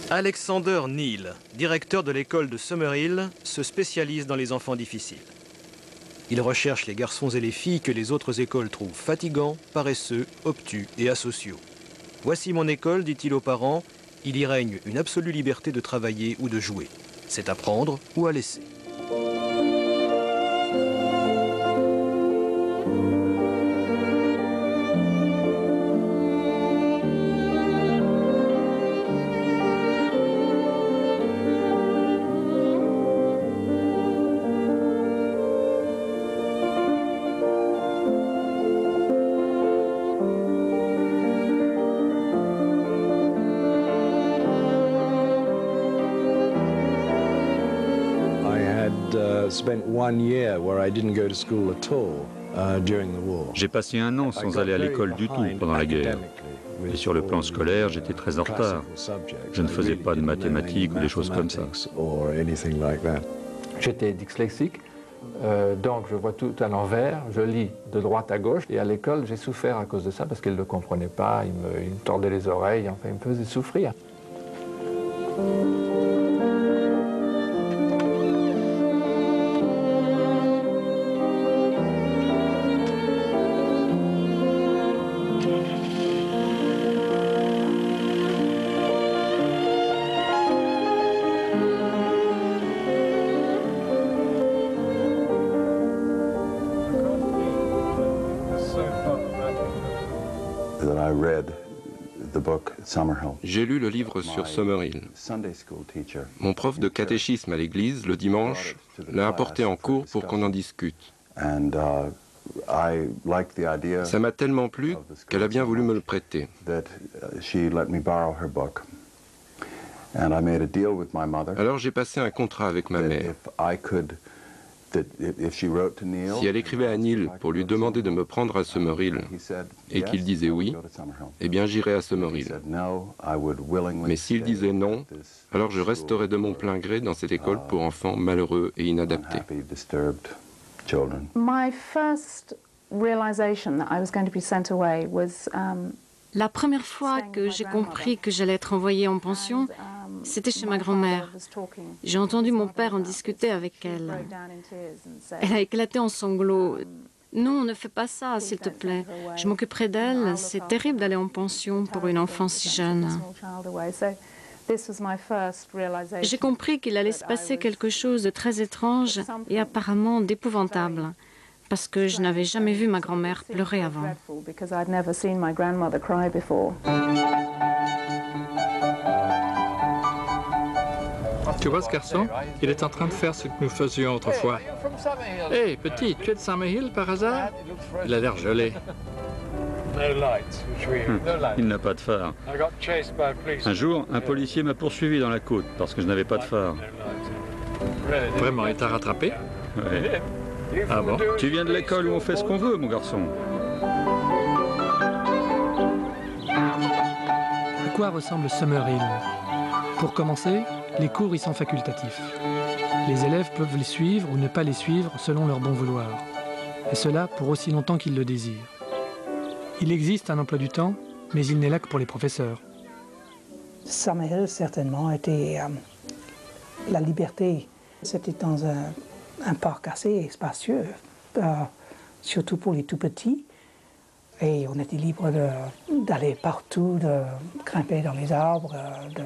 Alexander Neal, directeur de l'école de Summerhill, se spécialise dans les enfants difficiles. Il recherche les garçons et les filles que les autres écoles trouvent fatigants, paresseux, obtus et asociaux. Voici mon école, dit-il aux parents, il y règne une absolue liberté de travailler ou de jouer. C'est à prendre ou à laisser. J'ai passé un an sans aller à l'école du tout pendant la guerre. Et sur le plan scolaire, j'étais très en retard. Je ne faisais pas de mathématiques ou des choses comme ça. J'étais dyslexique, donc je vois tout à l'envers, je lis de droite à gauche. Et à l'école, j'ai souffert à cause de ça parce qu'ils ne le comprenaient pas, ils me tordaient les oreilles, enfin, ils me faisaient souffrir. J'ai lu le livre sur Summerhill. Mon prof de catéchisme à l'église, le dimanche, l'a apporté en cours pour qu'on en discute. Ça m'a tellement plu qu'elle a bien voulu me le prêter. Alors j'ai passé un contrat avec ma mère. Si elle écrivait à Neal pour lui demander de me prendre à Summerhill et qu'il disait oui, eh bien j'irais à Summerhill. Mais s'il disait non, alors je resterais de mon plein gré dans cette école pour enfants malheureux et inadaptés. La première fois que j'ai compris que j'allais être envoyée en pension, c'était chez ma grand-mère. J'ai entendu mon père en discuter avec elle. Elle a éclaté en sanglots. « Non, ne fais pas ça, s'il te plaît. Je m'occuperai d'elle. C'est terrible d'aller en pension pour une enfant si jeune. » J'ai compris qu'il allait se passer quelque chose de très étrange et apparemment d'épouvantable, parce que je n'avais jamais vu ma grand-mère pleurer avant. Tu vois ce garçon? Il est en train de faire ce que nous faisions autrefois. Hé, petit, tu es de Summerhill par hasard? Il a l'air gelé. Il n'a pas de phare. Un jour, un policier m'a poursuivi dans la côte parce que je n'avais pas de phare. Vraiment, il t'a rattrapé? Ouais. Ah bon? Tu viens de l'école où on fait ce qu'on veut, mon garçon. À quoi ressemble Summerhill? Pour commencer, les cours y sont facultatifs. Les élèves peuvent les suivre ou ne pas les suivre selon leur bon vouloir. Et cela pour aussi longtemps qu'ils le désirent. Il existe un emploi du temps, mais il n'est là que pour les professeurs. Summerhill, certainement, était la liberté. C'était dans un parc assez spacieux, surtout pour les tout-petits. Et on était libre d'aller partout, de grimper dans les arbres, de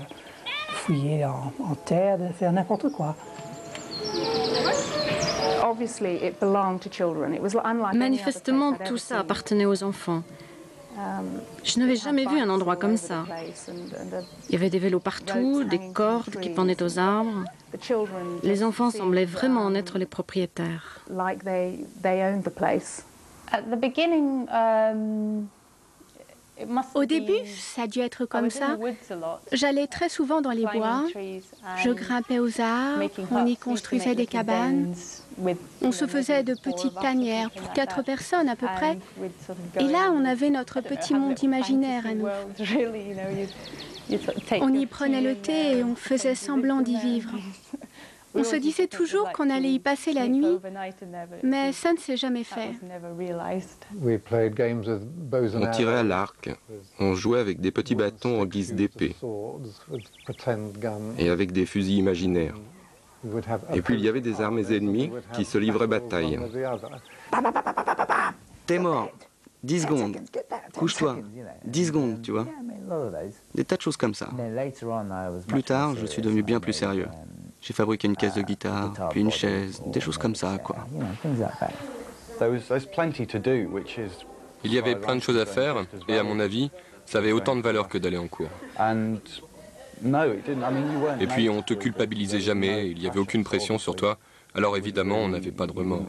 fouiller en terre, de faire n'importe quoi. Manifestement, tout ça appartenait aux enfants. Je n'avais jamais vu un endroit comme ça. Il y avait des vélos partout, des cordes qui pendaient aux arbres. Les enfants semblaient vraiment en être les propriétaires. Au début, ça a dû être comme ça. J'allais très souvent dans les bois, je grimpais aux arbres, on y construisait des cabanes. On se faisait de petites tanières pour 4 personnes à peu près. Et là, on avait notre petit monde imaginaire à nous. On y prenait le thé et on faisait semblant d'y vivre. On se disait toujours qu'on allait y passer la nuit, mais ça ne s'est jamais fait. On tirait à l'arc, on jouait avec des petits bâtons en guise d'épée et avec des fusils imaginaires. Et puis il y avait des armées ennemies qui se livraient bataille. T'es mort, 10 secondes, couche-toi, 10 secondes, tu vois. Des tas de choses comme ça. Plus tard, je suis devenu bien plus sérieux. J'ai fabriqué une caisse de guitare, puis une chaise, des choses comme ça, quoi. Il y avait plein de choses à faire, et à mon avis, ça avait autant de valeur que d'aller en cours. Et puis on ne te culpabilisait jamais, il n'y avait aucune pression sur toi, alors évidemment on n'avait pas de remords.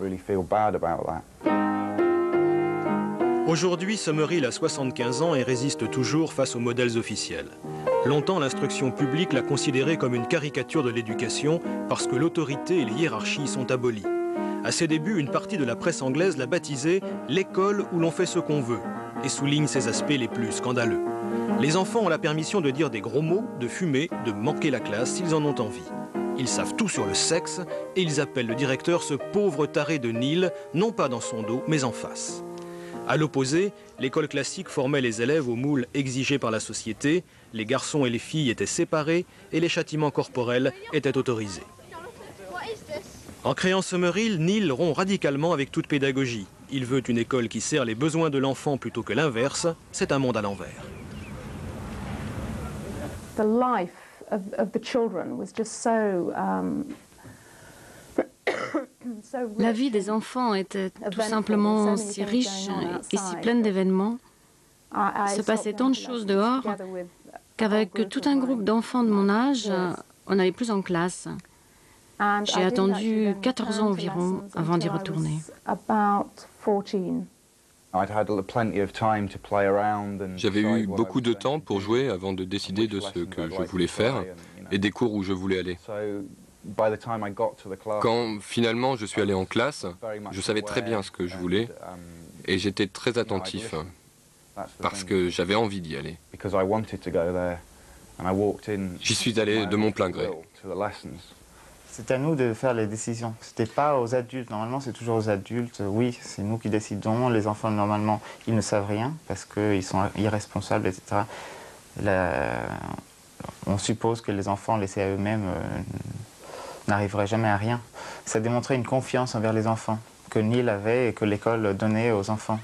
Aujourd'hui, Summerhill a 75 ans et résiste toujours face aux modèles officiels. Longtemps, l'instruction publique l'a considéré comme une caricature de l'éducation parce que l'autorité et les hiérarchies sont abolies. À ses débuts, une partie de la presse anglaise l'a baptisé « l'école où l'on fait ce qu'on veut » et souligne ses aspects les plus scandaleux. Les enfants ont la permission de dire des gros mots, de fumer, de manquer la classe s'ils en ont envie. Ils savent tout sur le sexe et ils appellent le directeur ce pauvre taré de Neil, non pas dans son dos, mais en face. À l'opposé, l'école classique formait les élèves au moule exigé par la société, les garçons et les filles étaient séparés et les châtiments corporels étaient autorisés. En créant Summerhill, Neil rompt radicalement avec toute pédagogie. Il veut une école qui sert les besoins de l'enfant plutôt que l'inverse. C'est un monde à l'envers. La vie des enfants était tout simplement si riche et si pleine d'événements. Il se passait tant de choses dehors qu'avec tout un groupe d'enfants de mon âge, on n'allait plus en classe. J'ai attendu 14 ans environ avant d'y retourner. J'avais eu beaucoup de temps pour jouer avant de décider de ce que je voulais faire et des cours où je voulais aller. Quand finalement je suis allé en classe, je savais très bien ce que je voulais et j'étais très attentif parce que j'avais envie d'y aller. J'y suis allé de mon plein gré. C'est à nous de faire les décisions. C'était pas aux adultes. Normalement, c'est toujours aux adultes. Oui, c'est nous qui décidons. Les enfants, normalement, ils ne savent rien parce qu'ils sont irresponsables, etc. On suppose que les enfants laissés à eux-mêmes n'arriveraient jamais à rien. Ça démontrait une confiance envers les enfants que Neil avait et que l'école donnait aux enfants.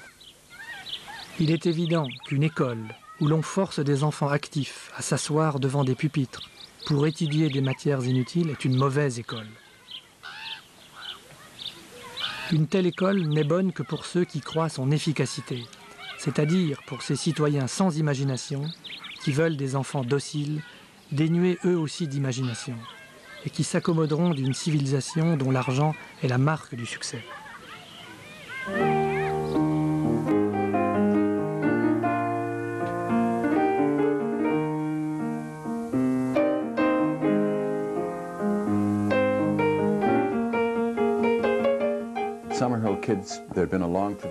Il est évident qu'une école où l'on force des enfants actifs à s'asseoir devant des pupitres pour étudier des matières inutiles est une mauvaise école. Une telle école n'est bonne que pour ceux qui croient son efficacité, c'est-à-dire pour ces citoyens sans imagination qui veulent des enfants dociles, dénués eux aussi d'imagination, et qui s'accommoderont d'une civilisation dont l'argent est la marque du succès.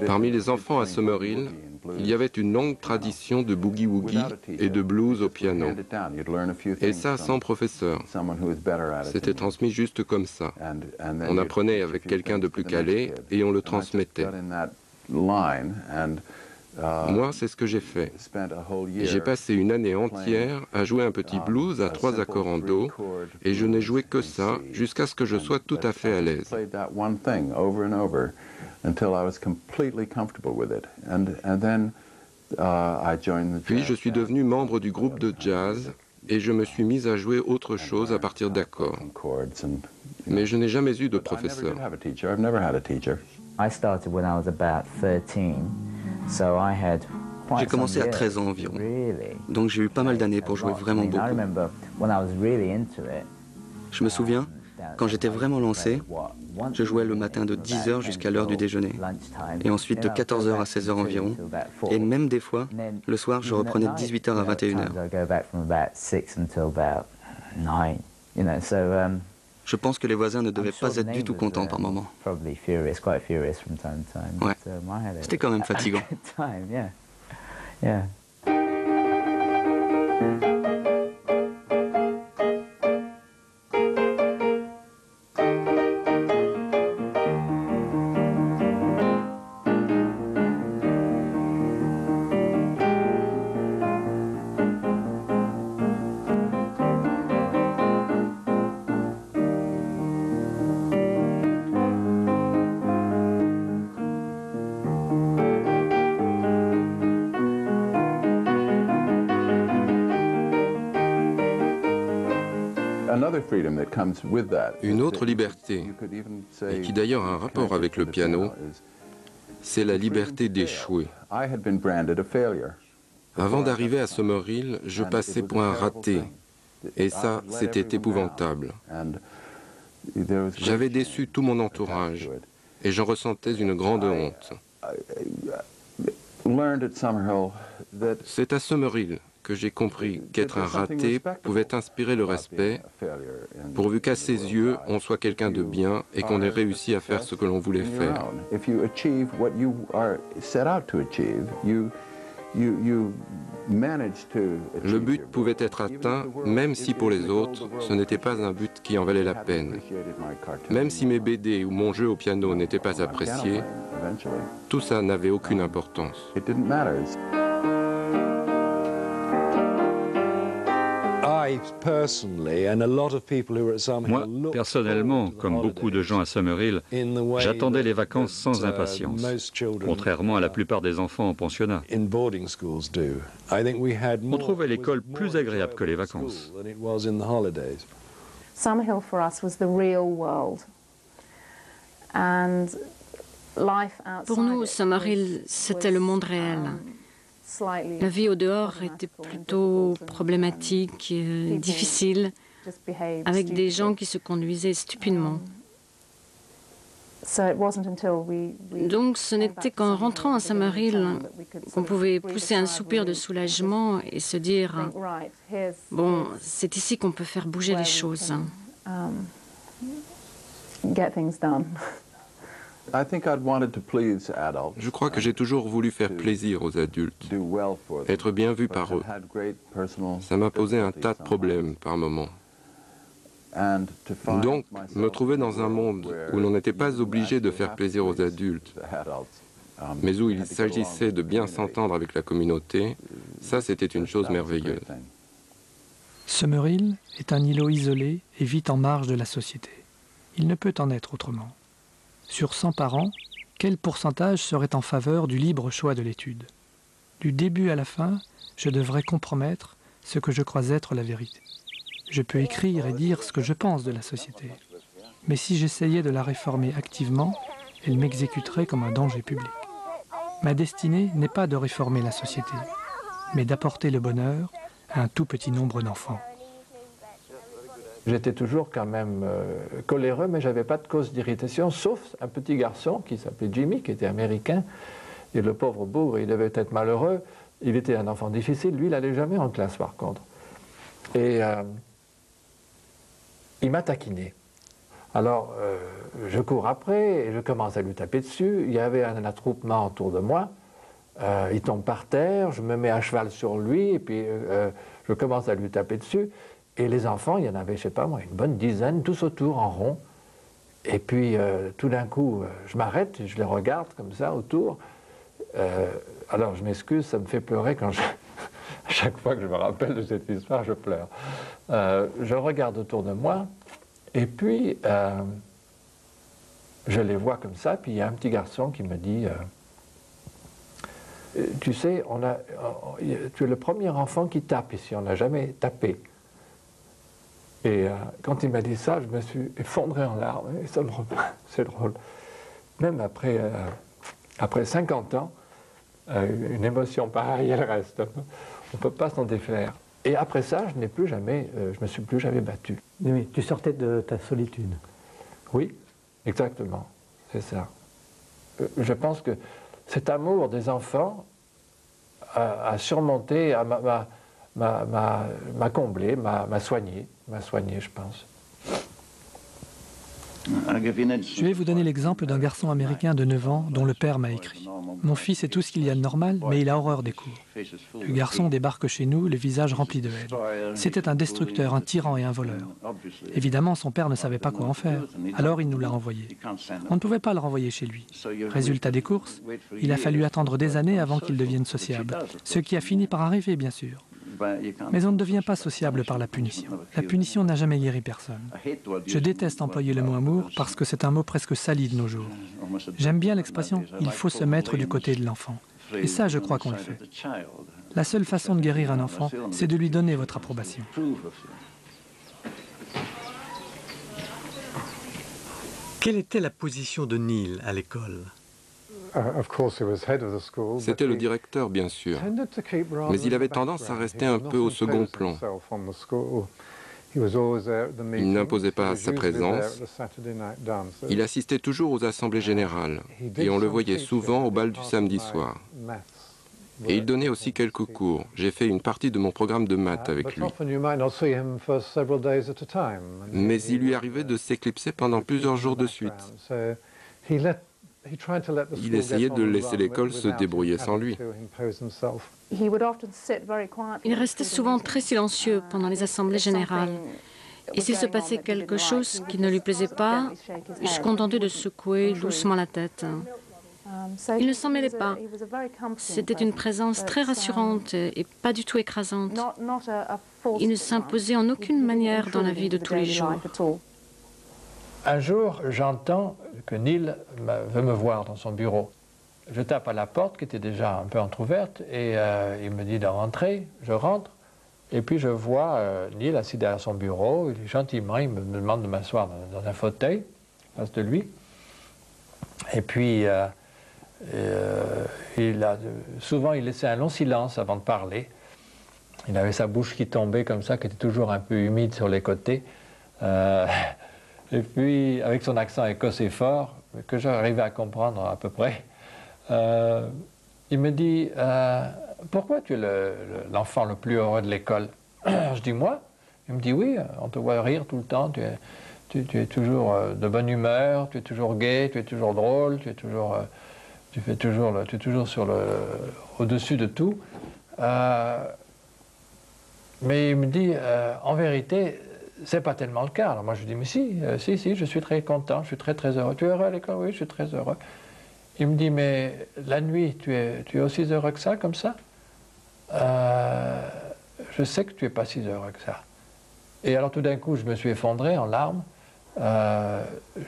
Parmi les enfants à Summerhill, il y avait une longue tradition de boogie-woogie et de blues au piano. Et ça sans professeur. C'était transmis juste comme ça. On apprenait avec quelqu'un de plus calé et on le transmettait. Moi, c'est ce que j'ai fait. J'ai passé une année entière à jouer un petit blues à 3 accords en do, et je n'ai joué que ça jusqu'à ce que je sois tout à fait à l'aise. Puis je suis devenu membre du groupe de jazz, et je me suis mis à jouer autre chose à partir d'accords. Mais je n'ai jamais eu de professeur. J'ai commencé à 13 ans environ, donc j'ai eu pas mal d'années pour jouer vraiment beaucoup. Je me souviens, quand j'étais vraiment lancé, je jouais le matin de 10h jusqu'à l'heure du déjeuner, et ensuite de 14h à 16h environ, et même des fois, le soir, je reprenais de 18h à 21h. Je pense que les voisins ne devaient pas être du tout contents par moments. Ouais, c'était quand même fatigant. Une autre liberté, et qui d'ailleurs a un rapport avec le piano, c'est la liberté d'échouer. Avant d'arriver à Summerhill, je passais pour un raté, et ça, c'était épouvantable. J'avais déçu tout mon entourage, et j'en ressentais une grande honte. C'est à Summerhill que j'ai compris qu'être un raté pouvait inspirer le respect, pourvu qu'à ses yeux, on soit quelqu'un de bien et qu'on ait réussi à faire ce que l'on voulait faire. Le but pouvait être atteint, même si pour les autres, ce n'était pas un but qui en valait la peine. Même si mes BD ou mon jeu au piano n'étaient pas appréciés, tout ça n'avait aucune importance. Moi, personnellement, comme beaucoup de gens à Summerhill, j'attendais les vacances sans impatience, contrairement à la plupart des enfants en pensionnat. On trouvait l'école plus agréable que les vacances. Summerhill for us was the real world. And life outside Pour nous, Summerhill, c'était le monde réel. La vie au dehors était plutôt problématique, difficile, avec des gens qui se conduisaient stupidement. Donc ce n'était qu'en rentrant à Summerhill qu'on pouvait pousser un soupir de soulagement et se dire « Bon, c'est ici qu'on peut faire bouger les choses. » Je crois que j'ai toujours voulu faire plaisir aux adultes, être bien vu par eux. Ça m'a posé un tas de problèmes par moments. Donc, me trouver dans un monde où l'on n'était pas obligé de faire plaisir aux adultes, mais où il s'agissait de bien s'entendre avec la communauté, ça c'était une chose merveilleuse. Summerhill est un îlot isolé et vit en marge de la société. Il ne peut en être autrement. Sur 100 parents, quel pourcentage serait en faveur du libre choix de l'étude? Du début à la fin, je devrais compromettre ce que je crois être la vérité. Je peux écrire et dire ce que je pense de la société. Mais si j'essayais de la réformer activement, elle m'exécuterait comme un danger public. Ma destinée n'est pas de réformer la société, mais d'apporter le bonheur à un tout petit nombre d'enfants. J'étais toujours quand même coléreux, mais je n'avais pas de cause d'irritation, sauf un petit garçon qui s'appelait Jimmy, qui était américain. Et le pauvre bougre, il devait être malheureux. Il était un enfant difficile. Lui, il n'allait jamais en classe, par contre. Et il m'a taquiné. Alors, je cours après et je commence à lui taper dessus. Il y avait un attroupement autour de moi. Il tombe par terre, je me mets à cheval sur lui et puis je commence à lui taper dessus. Et les enfants, il y en avait, je sais pas moi, une bonne dizaine, tous autour, en rond. Et puis, tout d'un coup, je m'arrête, je les regarde comme ça, autour. Alors, je m'excuse, ça me fait pleurer quand à chaque fois que je me rappelle de cette histoire, je pleure. Je regarde autour de moi, et puis, je les vois comme ça, puis il y a un petit garçon qui me dit... tu sais, tu es le premier enfant qui tape ici, on n'a jamais tapé. Et quand il m'a dit ça, je me suis effondré en larmes. Et ça me reprend. C'est drôle. Même après 50 ans, une émotion pareille, elle reste. On ne peut pas s'en défaire. Et après ça, je me suis plus jamais battu. Oui, tu sortais de ta solitude. Oui, exactement. C'est ça. Je pense que cet amour des enfants a surmonté, m'a comblé, m'a soigné, je pense. Je vais vous donner l'exemple d'un garçon américain de 9 ans dont le père m'a écrit. Mon fils est tout ce qu'il y a de normal, mais il a horreur des cours. Le garçon débarque chez nous, le visage rempli de haine. C'était un destructeur, un tyran et un voleur. Évidemment, son père ne savait pas quoi en faire, alors il nous l'a envoyé. On ne pouvait pas le renvoyer chez lui. Résultat des courses, il a fallu attendre des années avant qu'il devienne sociable, ce qui a fini par arriver, bien sûr. Mais on ne devient pas sociable par la punition. La punition n'a jamais guéri personne. Je déteste employer le mot amour parce que c'est un mot presque sali de nos jours. J'aime bien l'expression « il faut se mettre du côté de l'enfant ». Et ça, je crois qu'on le fait. La seule façon de guérir un enfant, c'est de lui donner votre approbation. Quelle était la position de Neil à l'école? C'était le directeur, bien sûr, mais il avait tendance à rester un peu au second plan. Il n'imposait pas sa présence. Il assistait toujours aux assemblées générales et on le voyait souvent au bal du samedi soir. Et il donnait aussi quelques cours. J'ai fait une partie de mon programme de maths avec lui. Mais il lui arrivait de s'éclipser pendant plusieurs jours de suite. Il essayait de laisser l'école se débrouiller sans lui. Il restait souvent très silencieux pendant les assemblées générales. Et s'il se passait quelque chose qui ne lui plaisait pas, il se contentait de secouer doucement la tête. Il ne s'en mêlait pas. C'était une présence très rassurante et pas du tout écrasante. Il ne s'imposait en aucune manière dans la vie de tous les jours. Un jour, j'entends que Neil veut me voir dans son bureau. Je tape à la porte qui était déjà un peu entrouverte et il me dit de rentrer. Je rentre et puis je vois Neil assis derrière son bureau. Et gentiment, il me demande de m'asseoir dans un fauteuil face de lui. Et puis, souvent, il laissait un long silence avant de parler. Il avait sa bouche qui tombait comme ça, qui était toujours un peu humide sur les côtés. Et puis, avec son accent écossais fort, que j'arrivais à comprendre à peu près, il me dit « Pourquoi tu es l'enfant le plus heureux de l'école ?» Je dis « Moi ?» Il me dit « Oui, on te voit rire tout le temps, tu es toujours de bonne humeur, tu es toujours gai, tu es toujours drôle, tu es toujours au-dessus de tout. » Mais il me dit « En vérité, c'est pas tellement le cas. » Alors moi je lui dis « Mais si, je suis très content, je suis très très heureux. » « Tu es heureux à l'école? » « Oui, je suis très heureux. » Il me dit « Mais la nuit, tu es aussi heureux que ça, comme ça ?»« Je sais que tu n'es pas si heureux que ça. » Et alors tout d'un coup, je me suis effondré en larmes.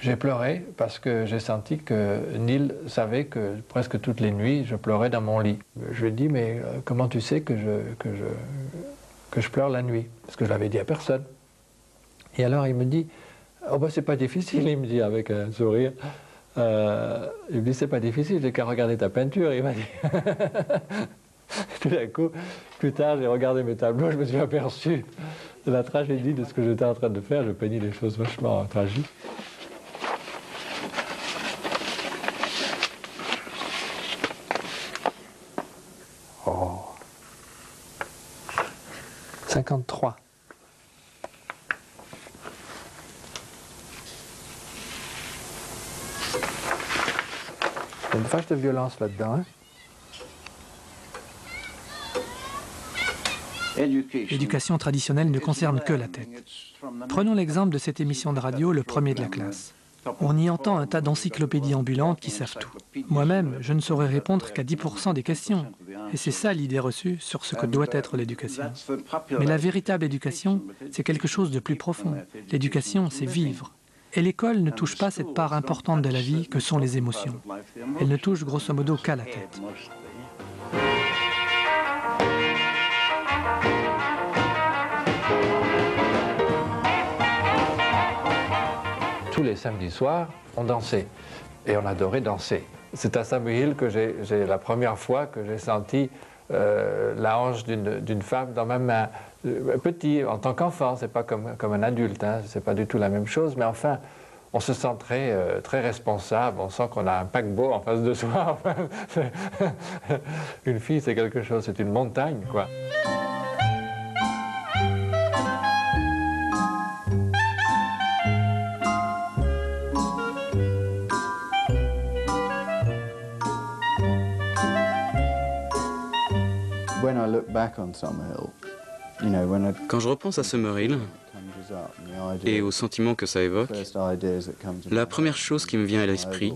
J'ai pleuré parce que j'ai senti que Neil savait que presque toutes les nuits, je pleurais dans mon lit. Je lui ai dit « Mais comment tu sais que je pleure la nuit ?» Parce que je l'avais dit à personne. Et alors il me dit « Oh ben c'est pas difficile », il me dit avec un sourire. Il me dit « C'est pas difficile, j'ai qu'à regarder ta peinture », il m'a dit. Tout d'un coup, plus tard, j'ai regardé mes tableaux, je me suis aperçu de la tragédie de ce que j'étais en train de faire. Je peignais des choses vachement tragiques. Oh. 53. Il y a une fâche de violence là-dedans. Hein? L'éducation traditionnelle ne concerne que la tête. Prenons l'exemple de cette émission de radio, Le Premier de la classe. On y entend un tas d'encyclopédies ambulantes qui savent tout. Moi-même, je ne saurais répondre qu'à 10% des questions. Et c'est ça l'idée reçue sur ce que doit être l'éducation. Mais la véritable éducation, c'est quelque chose de plus profond. L'éducation, c'est vivre. Et l'école ne touche pas cette part importante de la vie que sont les émotions. Elle ne touche grosso modo qu'à la tête. Tous les samedis soirs, on dansait. Et on adorait danser. C'est à Summerhill que j'ai la première fois que j'ai senti la hanche d'une femme dans ma main. Petit, en tant qu'enfant, c'est pas comme un adulte, hein, c'est pas du tout la même chose, mais enfin, on se sent très responsable, on sent qu'on a un paquebot en face de soi. Une fille, c'est quelque chose, c'est une montagne, quoi. Quand je repense à Summerhill et aux sentiments que ça évoque, la première chose qui me vient à l'esprit,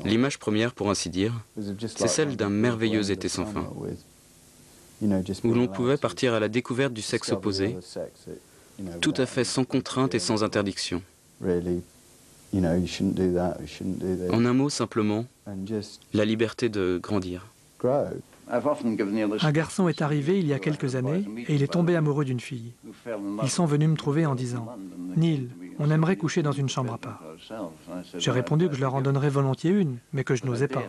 l'image première pour ainsi dire, c'est celle d'un merveilleux été sans fin, où l'on pouvait partir à la découverte du sexe opposé, tout à fait sans contrainte et sans interdiction. En un mot simplement, la liberté de grandir. Un garçon est arrivé il y a quelques années et il est tombé amoureux d'une fille. Ils sont venus me trouver en disant « Neil, on aimerait coucher dans une chambre à part. J'ai répondu que je leur en donnerais volontiers une, mais que je n'osais pas.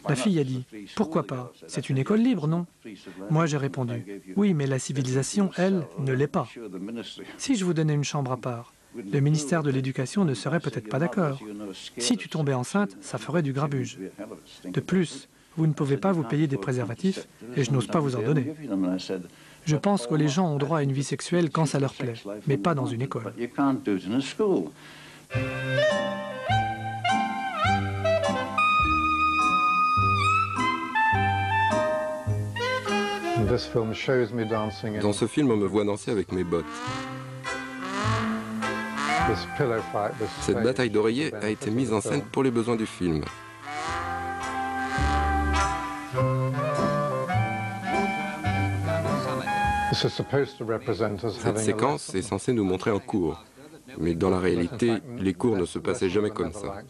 La fille a dit « Pourquoi pas? C'est une école libre, non ?» Moi, j'ai répondu « Oui, mais la civilisation, elle, ne l'est pas. Si je vous donnais une chambre à part, le ministère de l'Éducation ne serait peut-être pas d'accord. Si tu tombais enceinte, ça ferait du grabuge. De plus, vous ne pouvez pas vous payer des préservatifs et je n'ose pas vous en donner. Je pense que les gens ont droit à une vie sexuelle quand ça leur plaît, mais pas dans une école. » Dans ce film, on me voit danser avec mes bottes. Cette bataille d'oreiller a été mise en scène pour les besoins du film. Cette séquence est censée nous montrer un cours, mais dans la réalité, les cours ne se passaient jamais comme ça.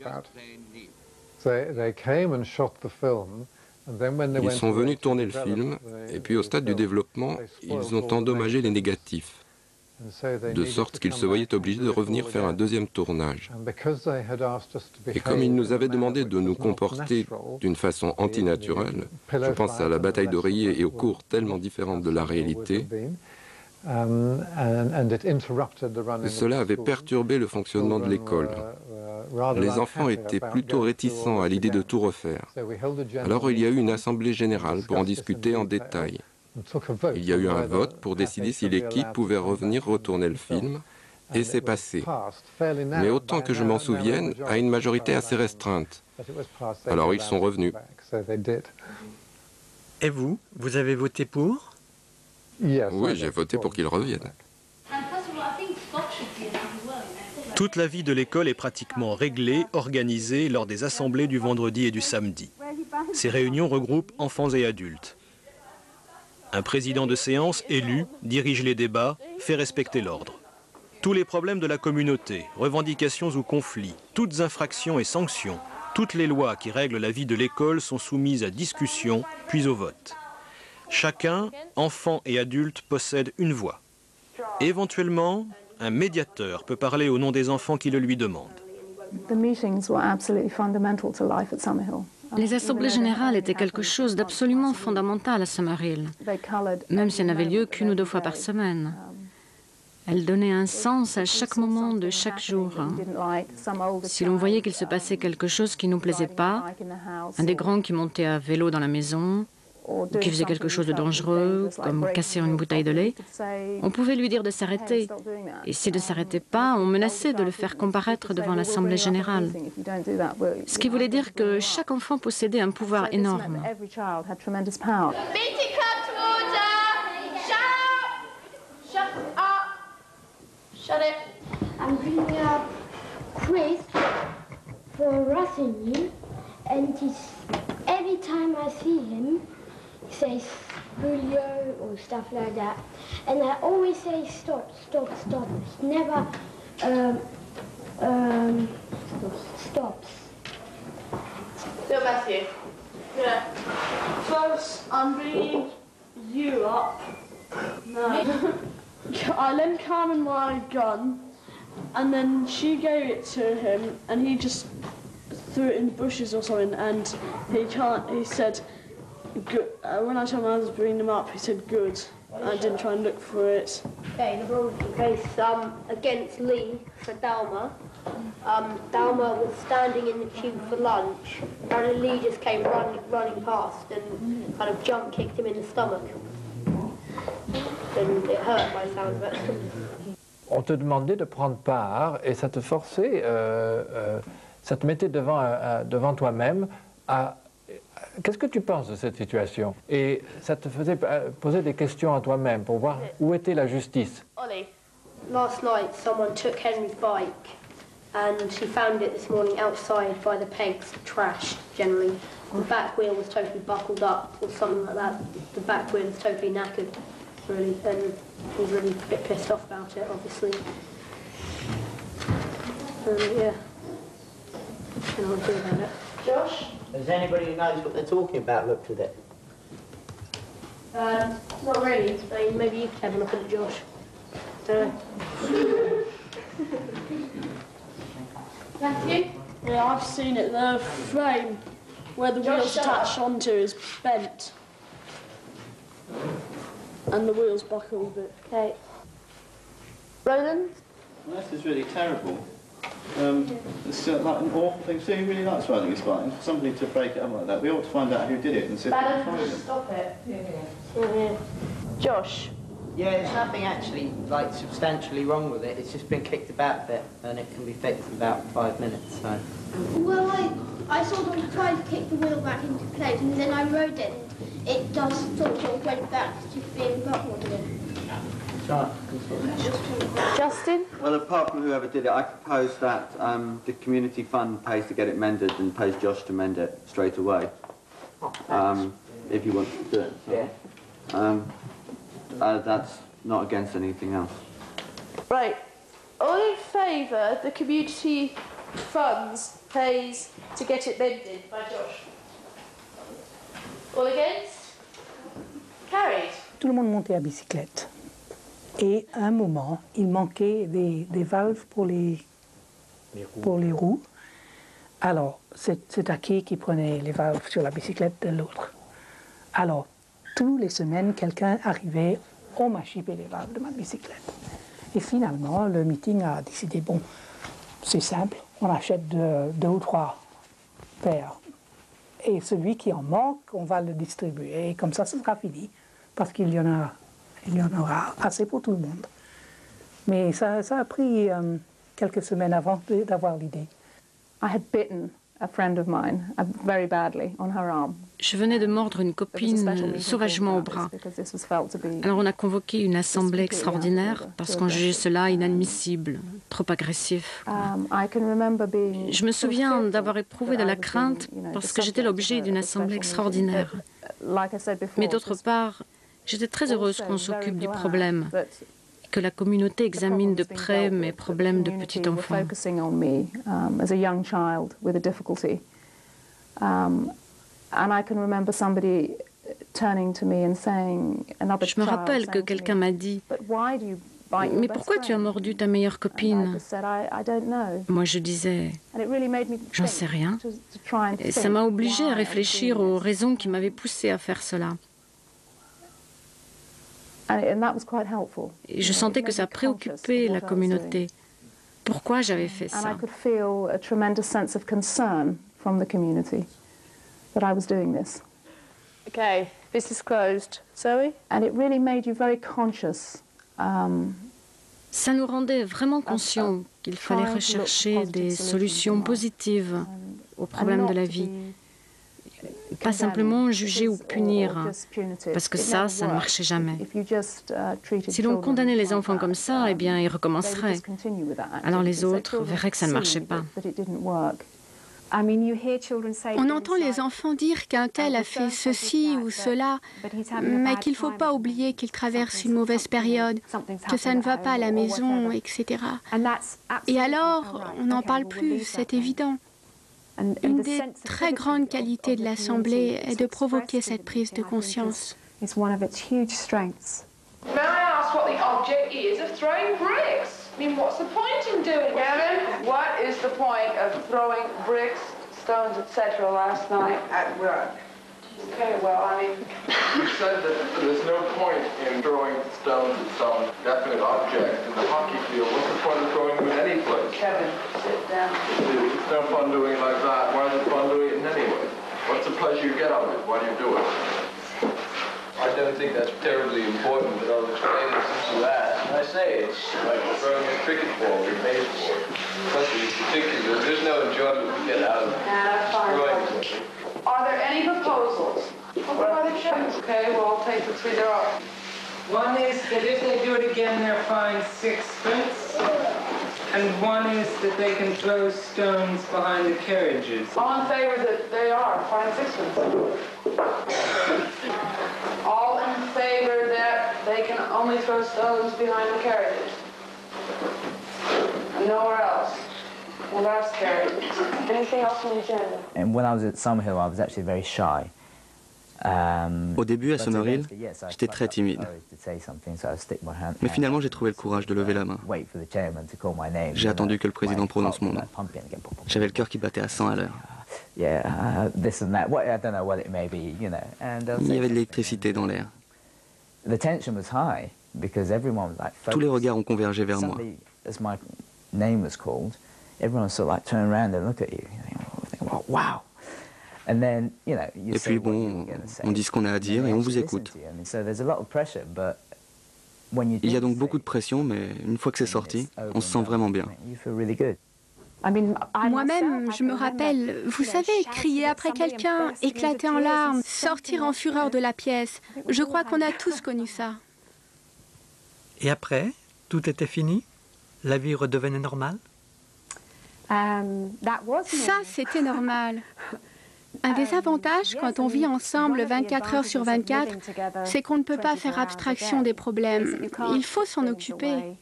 Ils sont venus tourner le film, et puis au stade du développement, ils ont endommagé les négatifs, de sorte qu'ils se voyaient obligés de revenir faire un deuxième tournage. Et comme ils nous avaient demandé de nous comporter d'une façon antinaturelle, je pense à la bataille d'oreiller et aux cours tellement différents de la réalité, cela avait perturbé le fonctionnement de l'école. Les enfants étaient plutôt réticents à l'idée de tout refaire. Alors il y a eu une assemblée générale pour en discuter en détail. Il y a eu un vote pour décider si l'équipe pouvait revenir retourner le film, et c'est passé. Mais autant que je m'en souvienne, à une majorité assez restreinte. Alors ils sont revenus. Et vous, vous avez voté pour? Oui, j'ai voté pour qu'ils reviennent. Toute la vie de l'école est pratiquement réglée, organisée lors des assemblées du vendredi et du samedi. Ces réunions regroupent enfants et adultes. Un président de séance élu dirige les débats, fait respecter l'ordre. Tous les problèmes de la communauté, revendications ou conflits, toutes infractions et sanctions, toutes les lois qui règlent la vie de l'école sont soumises à discussion, puis au vote. Chacun, enfant et adulte, possède une voix. Éventuellement, un médiateur peut parler au nom des enfants qui le lui demandent. Les assemblées générales étaient quelque chose d'absolument fondamental à Summerhill, même si elles n'avaient lieu qu'une ou deux fois par semaine. Elles donnaient un sens à chaque moment de chaque jour. Si l'on voyait qu'il se passait quelque chose qui ne nous plaisait pas, un des grands qui montait à vélo dans la maison, ou qui faisait quelque chose de dangereux, comme casser une bouteille de lait, on pouvait lui dire de s'arrêter. Et s'il ne s'arrêtait pas, on menaçait de le faire comparaître devant l'Assemblée générale. Ce qui voulait dire que chaque enfant possédait un pouvoir énorme. I'm bringing up Chris for Russell, and every time I see him, he says Julio or stuff like that, and I always say stop, stop, stop. He never stops. So Matthew, yeah. First, I'm bringing you up. No. I lent Carmen my gun, and then she gave it to him, and he just threw it in the bushes or something, and he said, good. When I told him I was bringing them up, he said, good. I didn't try and look for it. Okay, the ball case against Lee for Dalma. Dalma was standing in the queue for lunch, and Lee just came running past and kind of jump kicked him in the stomach. And it hurt by the sound of it. On te demandait de prendre part et ça te forçait, ça te mettait devant toi-même à... Qu'est-ce que tu penses de cette situation? Et ça te faisait poser des questions à toi-même pour voir où était la justice. Ollie, last night someone took Henry's bike and she found it this morning outside by the pegs, trashed generally. The back wheel was totally buckled up or something like that. The back wheel was totally knackered. Really, and he's really a bit pissed off about it, obviously. Yeah. And I'll do about it. Josh, has anybody who knows what they're talking about looked at it? Not really. I mean, maybe you could have a look at it, Josh. Don't know. Matthew? Yeah, I've seen it. The frame where the wheel's attached onto is bent. And the wheel's buckled a bit. Okay. Roland? Well, this is really terrible. It's like an awful thing. So he really likes riding a spine. For somebody to break it up like that, we ought to find out who did it and see if we can find him. Stop it. Yeah. Josh? Yeah, there's nothing actually like substantially wrong with it. It's just been kicked about a bit, and it can be fixed in about 5 minutes. So. Well, I sort of tried to kick the wheel back into place, and then I rode it, and it just sort of went back to being buckled again. Justin? Well, apart from whoever did it, I propose that the community fund pays to get it mended and pays Josh to mend it straight away. If you want to do it. So. Yeah. That's not against anything else. Right. All in favour, the community funds pays to get it mended by Josh. All against? Carried. Tout le monde montait à bicyclette. Et à un moment, il manquait des valves pour les roues. Alors, c'est Aki qui prenait les valves sur la bicyclette de l'autre. Alors, toutes les semaines, quelqu'un arrivait, on m'a chipé les valves de ma bicyclette. Et finalement, le meeting a décidé, bon, c'est simple, on achète deux ou trois paires. Et celui qui en manque, on va le distribuer. Et comme ça, ce sera fini, parce qu'il y en aura assez pour tout le monde. Mais ça a pris quelques semaines avant d'avoir l'idée. I had bitten a friend of mine very badly on her arm. Je venais de mordre une copine sauvagement au bras. Alors on a convoqué une assemblée extraordinaire parce qu'on jugeait cela inadmissible, trop agressif. Je me souviens d'avoir éprouvé de la crainte parce que j'étais l'objet d'une assemblée extraordinaire. Mais d'autre part, j'étais très heureuse qu'on s'occupe du problème, que la communauté examine de près mes problèmes de petit enfant. Je me rappelle que quelqu'un m'a dit « Mais pourquoi tu as mordu ta meilleure copine ?» Moi je disais « J'en sais rien ». Et ça m'a obligée à réfléchir aux raisons qui m'avaient poussée à faire cela. Et je sentais que ça préoccupait la communauté. Pourquoi j'avais fait ça? Okay, this is closed. Zoe? And it really made you very conscious. Ça nous rendait vraiment conscients qu'il fallait rechercher des solutions positives aux problèmes de la vie. Pas simplement juger ou punir, parce que ça ne marchait jamais. Si l'on condamnait les enfants comme ça, eh bien, ils recommenceraient. Alors les autres verraient que ça ne marchait pas. On entend les enfants dire qu'un tel a fait ceci ou cela, mais qu'il ne faut pas oublier qu'il traverse une mauvaise période, que ça ne va pas à la maison, etc. Et alors, on n'en parle plus, c'est évident. Une des très grandes qualités de l'Assemblée est de provoquer cette prise de conscience. May I ask what the object is of throwing bricks? I mean, what's the point in doing it? Kevin, what is the point of throwing bricks, stones, etc. last night at work? Okay, well, I mean... You said that there's no point in throwing stones at some definite object in the hockey field. What's the point of throwing them in any place? Kevin, sit down. It's no fun doing it like that. Why is it fun doing it in any way? What's the pleasure you get out of it? Why do you do it? I don't think that's terribly important, but I'll explain it since you asked. I say it's like throwing a cricket ball or a baseball. Especially in particular, there's no enjoyment we get out of throwing something. Are there any proposals? Okay, well, I'll take the three there are. One is that if they do it again, they're fined 6 pence. And one is that they can throw stones behind the carriages. All in favor that they are fined 6 pence. All in favor that they can only throw stones behind the carriages. And nowhere else. Well, that's carried. Anything else on the agenda? And when I was at Summerhill, I was actually very shy. Au début, à Summerhill, j'étais très timide. Mais finalement, j'ai trouvé le courage de lever la main. J'ai attendu que le président prononce mon nom. J'avais le cœur qui battait à 100 à l'heure. Il y avait de l'électricité dans l'air. Tous les regards ont convergé vers moi. Et puis bon, on dit ce qu'on a à dire et on vous écoute. Il y a donc beaucoup de pression, mais une fois que c'est sorti, on se sent vraiment bien. Moi-même, je me rappelle, vous savez, crier après quelqu'un, éclater en larmes, sortir en fureur de la pièce. Je crois qu'on a tous connu ça. Et après, tout était fini? La vie redevenait normale? Ça, c'était normal. Un des avantages quand on vit ensemble 24 heures sur 24, c'est qu'on ne peut pas faire abstraction des problèmes. Il faut s'en occuper.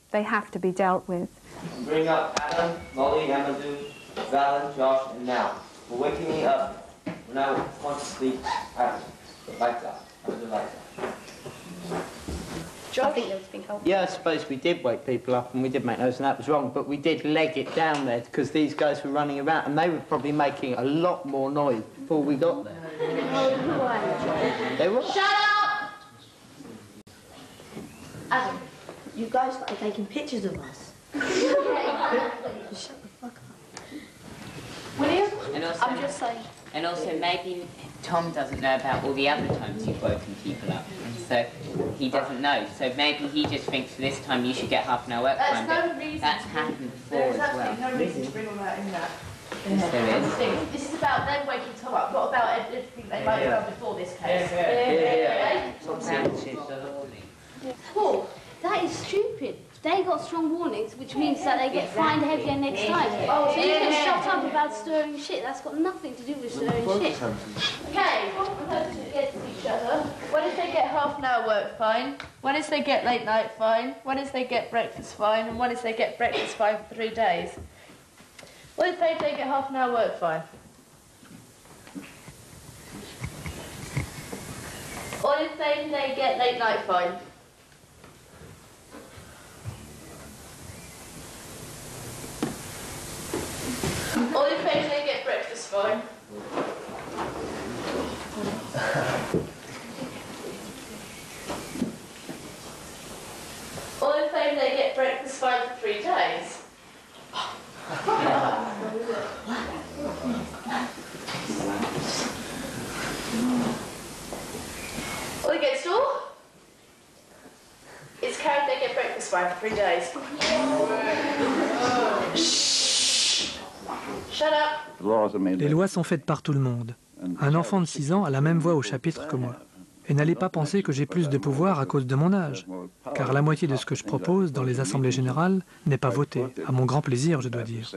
Bring up Adam, Molly, Amadou, Valen, Josh, and now. For waking me up when I want to sleep. Like that. I do like that. Yeah, I suppose we did wake people up and we did make noise and that was wrong, but we did leg it down there because these guys were running around and they were probably making a lot more noise before we got there. They were. Shut up! Adam, you guys started taking pictures of us. Shut the fuck up. William? I'm just saying. And also maybe Tom doesn't know about all the other times you've woken people up. And so he doesn't know. So maybe he just thinks this time you should get half an hour work time. That's no reason. That's happened before There's as well. absolutely no reason to bring all that in that. Yes, there is. This is about them waking Tom up, not about everything they might have done before this case. Paul, that is stupid. They got strong warnings, which means that they get fined heavier next time. So you can shut up about stirring shit. That's got nothing to do with stirring shit. Okay, against each other. What if they get half an hour work fine? What if they get late night fine? What if they get breakfast fine? And what if they get breakfast fine for 3 days? What if they get half an hour work fine? What if they get late night fine? Or if they get breakfast fine. Or if they get breakfast fine for 3 days. Or against all? It's carried they get breakfast fine for 3 days. Les lois sont faites par tout le monde. Un enfant de 6 ans a la même voix au chapitre que moi. Et n'allez pas penser que j'ai plus de pouvoir à cause de mon âge, car la moitié de ce que je propose dans les assemblées générales n'est pas voté, à mon grand plaisir, je dois dire.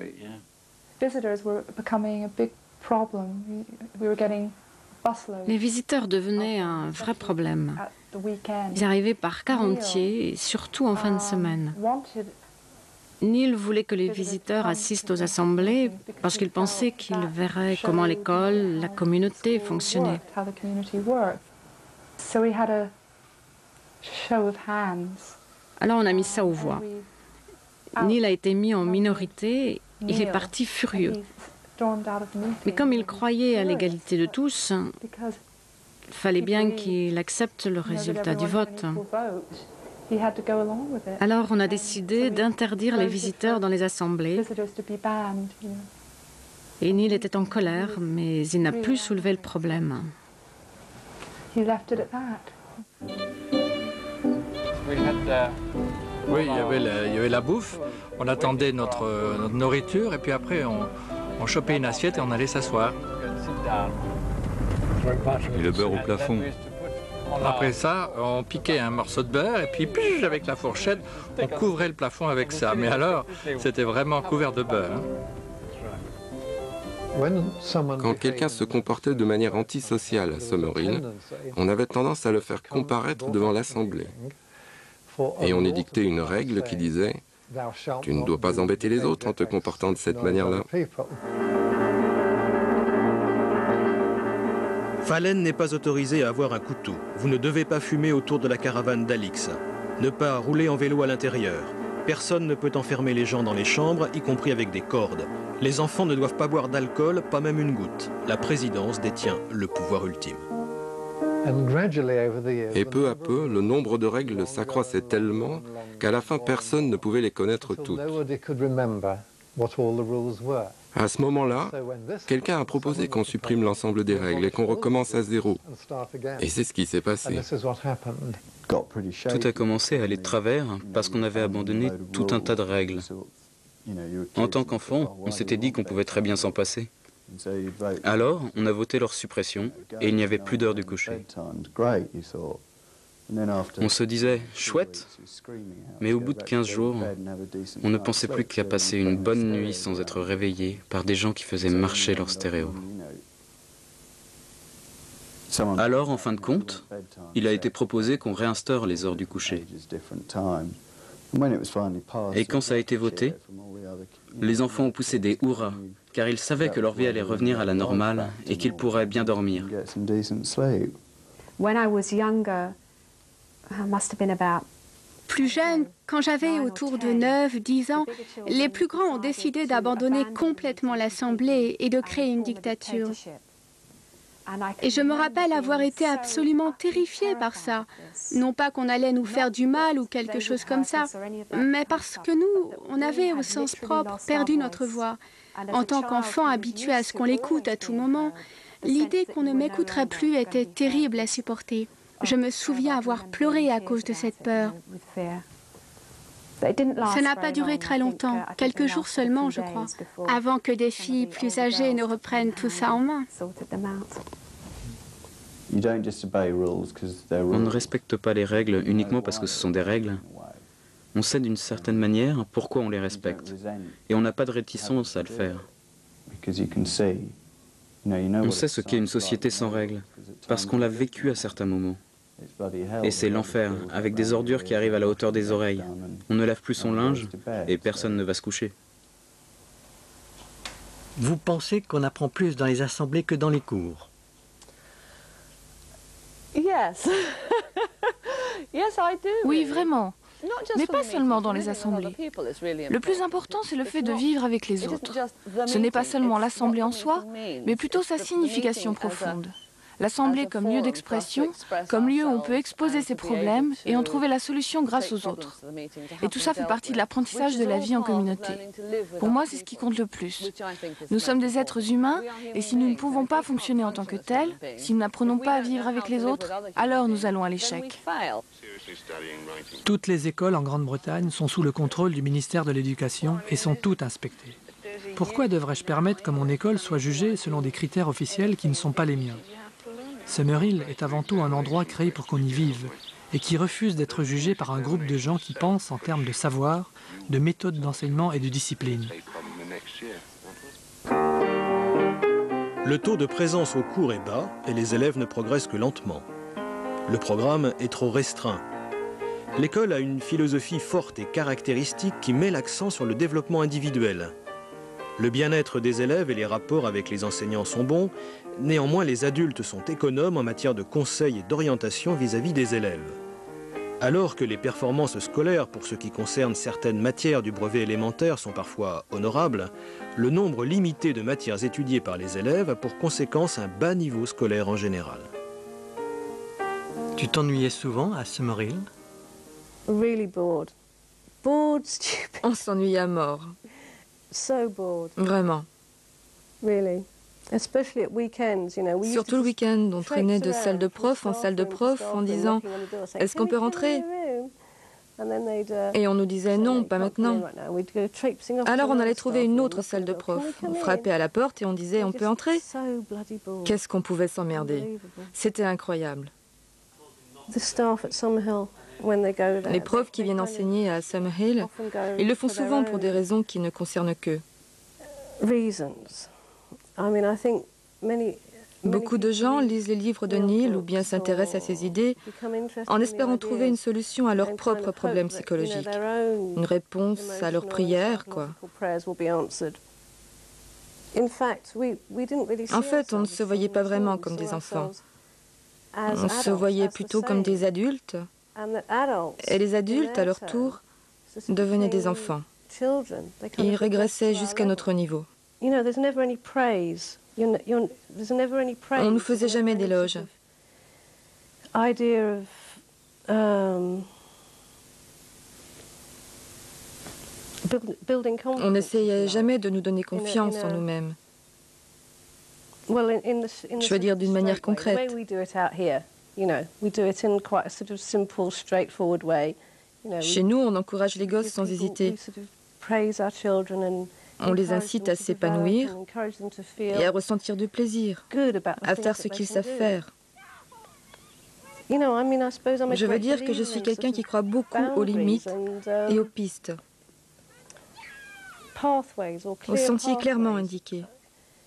Les visiteurs devenaient un vrai problème. Ils arrivaient par quart entier, et surtout en fin de semaine. Neil voulait que les visiteurs assistent aux assemblées parce qu'il pensait qu'ils verraient comment l'école, la communauté fonctionnait. Alors on a mis ça aux voix. Neil a été mis en minorité, il est parti furieux. Mais comme il croyait à l'égalité de tous, il fallait bien qu'il accepte le résultat du vote. Alors on a décidé d'interdire les visiteurs dans les assemblées. Et Neil était en colère, mais il n'a plus soulevé le problème. He left it at that. Oui, il y avait la bouffe, on attendait notre nourriture et puis après on chopait une assiette et on allait s'asseoir. Et le beurre au plafond. Après ça, on piquait un morceau de beurre et puis avec la fourchette, on couvrait le plafond avec ça. Mais alors, c'était vraiment couvert de beurre. Quand quelqu'un se comportait de manière antisociale à Summerhill, on avait tendance à le faire comparaître devant l'Assemblée. Et on édictait une règle qui disait « Tu ne dois pas embêter les autres en te comportant de cette manière-là ». Fallen n'est pas autorisé à avoir un couteau. Vous ne devez pas fumer autour de la caravane d'Alix. Ne pas rouler en vélo à l'intérieur. Personne ne peut enfermer les gens dans les chambres, y compris avec des cordes. Les enfants ne doivent pas boire d'alcool, pas même une goutte. La présidence détient le pouvoir ultime. Et peu à peu, le nombre de règles s'accroissait tellement qu'à la fin, personne ne pouvait les connaître toutes. À ce moment-là, quelqu'un a proposé qu'on supprime l'ensemble des règles et qu'on recommence à zéro. Et c'est ce qui s'est passé. Tout a commencé à aller de travers parce qu'on avait abandonné tout un tas de règles. En tant qu'enfant, on s'était dit qu'on pouvait très bien s'en passer. Alors, on a voté leur suppression et il n'y avait plus d'heure du coucher. On se disait, chouette, mais au bout de 15 jours, on ne pensait plus qu'à passer une bonne nuit sans être réveillé par des gens qui faisaient marcher leur stéréo. Alors, en fin de compte, il a été proposé qu'on réinstaure les heures du coucher. Et quand ça a été voté, les enfants ont poussé des hurrahs, car ils savaient que leur vie allait revenir à la normale et qu'ils pourraient bien dormir. Plus jeune, quand j'avais autour de 9-10 ans, les plus grands ont décidé d'abandonner complètement l'Assemblée et de créer une dictature. Et je me rappelle avoir été absolument terrifiée par ça. Non pas qu'on allait nous faire du mal ou quelque chose comme ça, mais parce que nous, on avait au sens propre perdu notre voix. En tant qu'enfant habitué à ce qu'on l'écoute à tout moment, l'idée qu'on ne m'écouterait plus était terrible à supporter. Je me souviens avoir pleuré à cause de cette peur. Ça n'a pas duré très longtemps, quelques jours seulement, je crois, avant que des filles plus âgées ne reprennent tout ça en main. On ne respecte pas les règles uniquement parce que ce sont des règles. On sait d'une certaine manière pourquoi on les respecte. Et on n'a pas de réticence à le faire. On sait ce qu'est une société sans règles, parce qu'on l'a vécu à certains moments. Et c'est l'enfer, avec des ordures qui arrivent à la hauteur des oreilles. On ne lave plus son linge et personne ne va se coucher. Vous pensez qu'on apprend plus dans les assemblées que dans les cours? Oui, vraiment. Mais pas seulement dans les assemblées. Le plus important, c'est le fait de vivre avec les autres. Ce n'est pas seulement l'assemblée en soi, mais plutôt sa signification profonde. L'assemblée comme lieu d'expression, comme lieu où on peut exposer ses problèmes et en trouver la solution grâce aux autres. Et tout ça fait partie de l'apprentissage de la vie en communauté. Pour moi, c'est ce qui compte le plus. Nous sommes des êtres humains et si nous ne pouvons pas fonctionner en tant que tels, si nous n'apprenons pas à vivre avec les autres, alors nous allons à l'échec. Toutes les écoles en Grande-Bretagne sont sous le contrôle du ministère de l'Éducation et sont toutes inspectées. Pourquoi devrais-je permettre que mon école soit jugée selon des critères officiels qui ne sont pas les miens? Summerhill est avant tout un endroit créé pour qu'on y vive et qui refuse d'être jugé par un groupe de gens qui pensent en termes de savoir, de méthode d'enseignement et de discipline. Le taux de présence au cours est bas et les élèves ne progressent que lentement. Le programme est trop restreint. L'école a une philosophie forte et caractéristique qui met l'accent sur le développement individuel. Le bien-être des élèves et les rapports avec les enseignants sont bons, néanmoins les adultes sont économes en matière de conseils et d'orientation vis-à-vis des élèves. Alors que les performances scolaires pour ce qui concerne certaines matières du brevet élémentaire sont parfois honorables, le nombre limité de matières étudiées par les élèves a pour conséquence un bas niveau scolaire en général. Tu t'ennuyais souvent à Summerhill? On s'ennuyait à mort. Vraiment. Surtout le week-end, on traînait de salle de prof en salle de prof en disant « Est-ce qu'on peut rentrer ?» Et on nous disait « Non, pas maintenant. » Alors on allait trouver une autre salle de prof. On frappait à la porte et on disait « On peut entrer ?» Qu'est-ce qu'on pouvait s'emmerder. C'était incroyable. Les profs qui viennent enseigner à Summerhill, ils le font souvent pour des raisons qui ne concernent qu'eux. Beaucoup de gens lisent les livres de Neil ou bien s'intéressent à ses idées en espérant trouver une solution à leurs propres problèmes psychologiques, une réponse à leurs prières, quoi. En fait, on ne se voyait pas vraiment comme des enfants. On se voyait plutôt comme des adultes. Et les adultes, à leur tour, devenaient des enfants. Ils régressaient jusqu'à notre niveau. On ne nous faisait jamais d'éloges. On n'essayait jamais de nous donner confiance en nous-mêmes. Je veux dire d'une manière concrète. Chez nous, on encourage les gosses sans hésiter. On les incite à s'épanouir et à ressentir du plaisir, à faire ce qu'ils savent faire. Je veux dire que je suis quelqu'un qui croit beaucoup aux limites et aux pistes, aux sentiers clairement indiqués.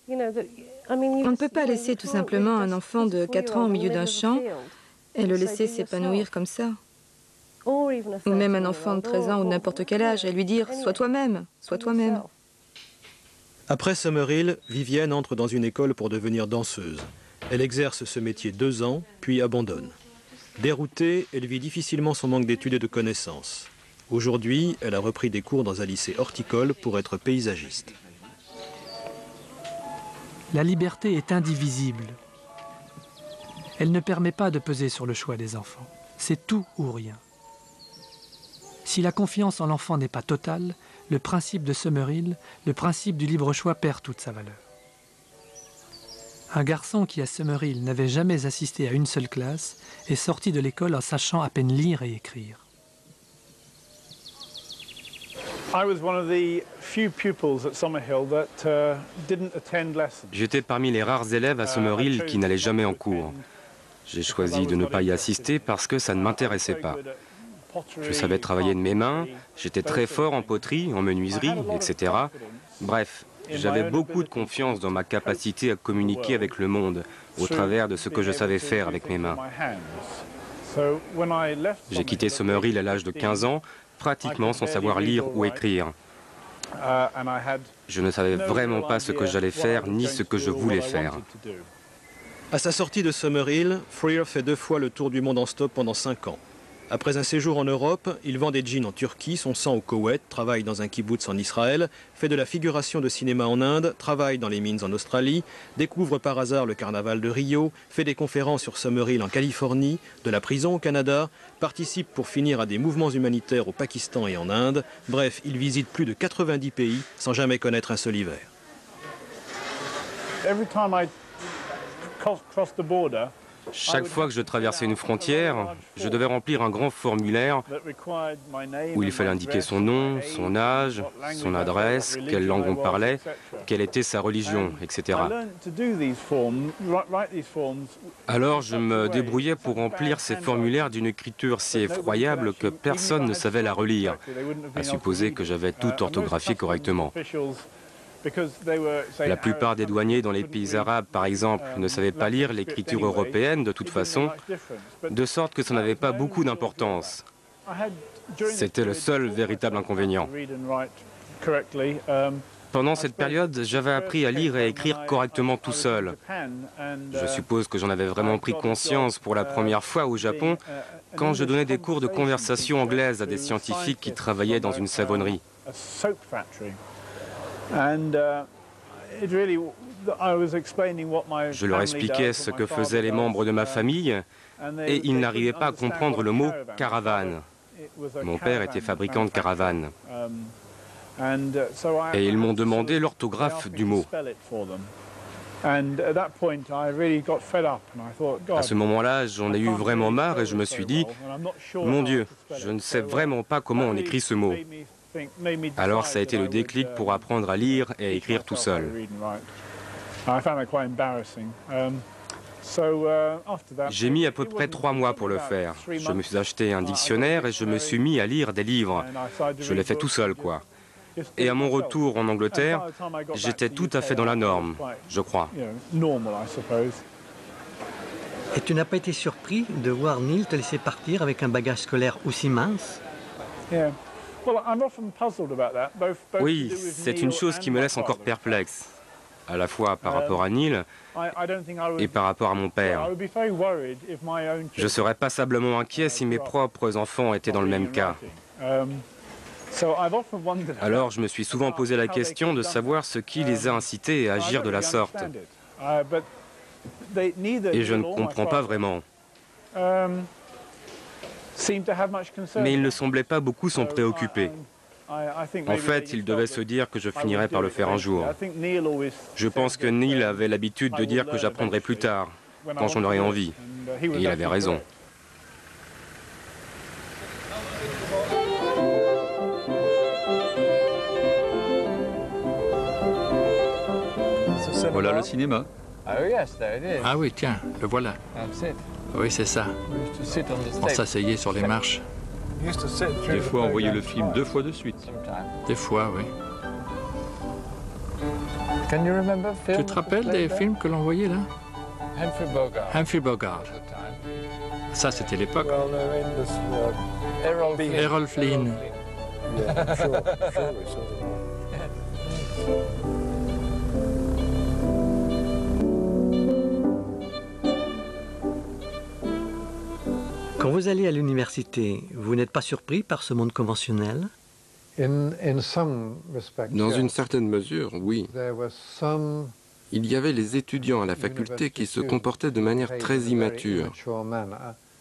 On ne peut pas laisser tout simplement un enfant de 4 ans au milieu d'un champ et le laisser s'épanouir comme ça. Ou même un enfant de 13 ans ou n'importe quel âge et lui dire « sois toi-même, sois toi-même ». Après Summerhill, Vivienne entre dans une école pour devenir danseuse. Elle exerce ce métier 2 ans, puis abandonne. Déroutée, elle vit difficilement son manque d'études et de connaissances. Aujourd'hui, elle a repris des cours dans un lycée horticole pour être paysagiste. La liberté est indivisible. Elle ne permet pas de peser sur le choix des enfants. C'est tout ou rien. Si la confiance en l'enfant n'est pas totale, le principe de Summerhill, le principe du libre choix perd toute sa valeur. Un garçon qui à Summerhill n'avait jamais assisté à une seule classe est sorti de l'école en sachant à peine lire et écrire. J'étais parmi les rares élèves à Summerhill qui n'allaient jamais en cours. J'ai choisi de ne pas y assister parce que ça ne m'intéressait pas. Je savais travailler de mes mains, j'étais très fort en poterie, en menuiserie, etc. Bref, j'avais beaucoup de confiance dans ma capacité à communiquer avec le monde au travers de ce que je savais faire avec mes mains. J'ai quitté Summerhill à l'âge de 15 ans, pratiquement sans savoir lire ou écrire. Je ne savais vraiment pas ce que j'allais faire ni ce que je voulais faire. À sa sortie de Summerhill, Freer fait 2 fois le tour du monde en stop pendant 5 ans. Après un séjour en Europe, il vend des jeans en Turquie, son sang au Koweït, travaille dans un kibbutz en Israël, fait de la figuration de cinéma en Inde, travaille dans les mines en Australie, découvre par hasard le carnaval de Rio, fait des conférences sur Summerhill en Californie, de la prison au Canada, participe pour finir à des mouvements humanitaires au Pakistan et en Inde. Bref, il visite plus de 90 pays sans jamais connaître un seul hiver. Chaque fois que je traversais une frontière, je devais remplir un grand formulaire où il fallait indiquer son nom, son âge, son adresse, quelle langue on parlait, quelle était sa religion, etc. Alors je me débrouillais pour remplir ces formulaires d'une écriture si effroyable que personne ne savait la relire, à supposer que j'avais tout orthographié correctement. La plupart des douaniers dans les pays arabes, par exemple, ne savaient pas lire l'écriture européenne de toute façon, de sorte que ça n'avait pas beaucoup d'importance. C'était le seul véritable inconvénient. Pendant cette période, j'avais appris à lire et à écrire correctement tout seul. Je suppose que j'en avais vraiment pris conscience pour la première fois au Japon quand je donnais des cours de conversation anglaise à des scientifiques qui travaillaient dans une savonnerie. Je leur expliquais ce que faisaient les membres de ma famille et ils n'arrivaient pas à comprendre le mot « caravane ». Mon père était fabricant de caravanes. Et ils m'ont demandé l'orthographe du mot. À ce moment-là, j'en ai eu vraiment marre et je me suis dit « Mon Dieu, je ne sais vraiment pas comment on écrit ce mot ». Alors ça a été le déclic pour apprendre à lire et à écrire tout seul. J'ai mis à peu près 3 mois pour le faire. Je me suis acheté un dictionnaire et je me suis mis à lire des livres. Je l'ai fait tout seul, quoi. Et à mon retour en Angleterre, j'étais tout à fait dans la norme, je crois. Et tu n'as pas été surpris de voir Neil te laisser partir avec un bagage scolaire aussi mince? Oui, c'est une chose qui me laisse encore perplexe. à la fois par rapport à Neil et par rapport à mon père. Je serais passablement inquiet si mes propres enfants étaient dans le même cas. Alors je me suis souvent posé la question de savoir ce qui les a incités à agir de la sorte. Et je ne comprends pas vraiment. Mais ils ne semblaient pas beaucoup s'en préoccuper. En fait, ils devaient se dire que je finirais par le faire un jour. Je pense que Neil avait l'habitude de dire que j'apprendrais plus tard, quand j'en aurais envie. Et il avait raison. Voilà le cinéma. Ah oui, tiens, le voilà. Oui, c'est ça. On s'asseyait sur les marches. Des fois, on voyait le film 2 fois de suite. Des fois, oui. Tu te rappelles des films que l'on voyait là? Humphrey Bogart. Ça, c'était l'époque. Errol Flynn. Quand vous allez à l'université, vous n'êtes pas surpris par ce monde conventionnel? Dans une certaine mesure, oui. Il y avait les étudiants à la faculté qui se comportaient de manière très immature,